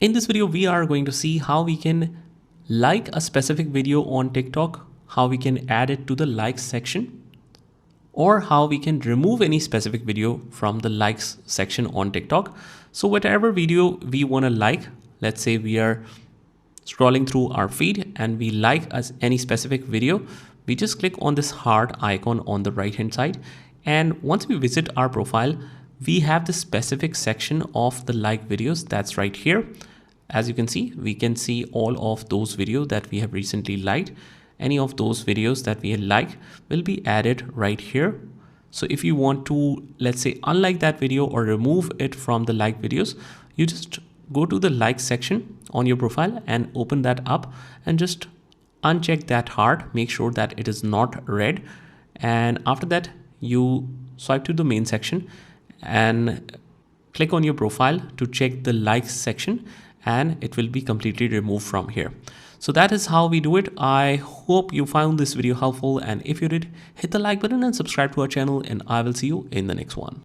In this video, we are going to see how we can like a specific video on TikTok, how we can add it to the likes section, or how we can remove any specific video from the likes section on TikTok. So whatever video we want to like, let's say we are scrolling through our feed and we like any specific video, we just click on this heart icon on the right hand side. And once we visit our profile, we have the specific section of the like videos that's right here. As you can see, we can see all of those videos that we have recently liked. Any of those videos that we like will be added right here. So if you want to, let's say, unlike that video or remove it from the like videos, you just go to the like section on your profile and open that up and just uncheck that heart. Make sure that it is not red. And after that, you swipe to the main section and click on your profile to check the likes section, and it will be completely removed from here. So that is how we do it. I hope you found this video helpful, and if you did, hit the like button and subscribe to our channel, and I will see you in the next one.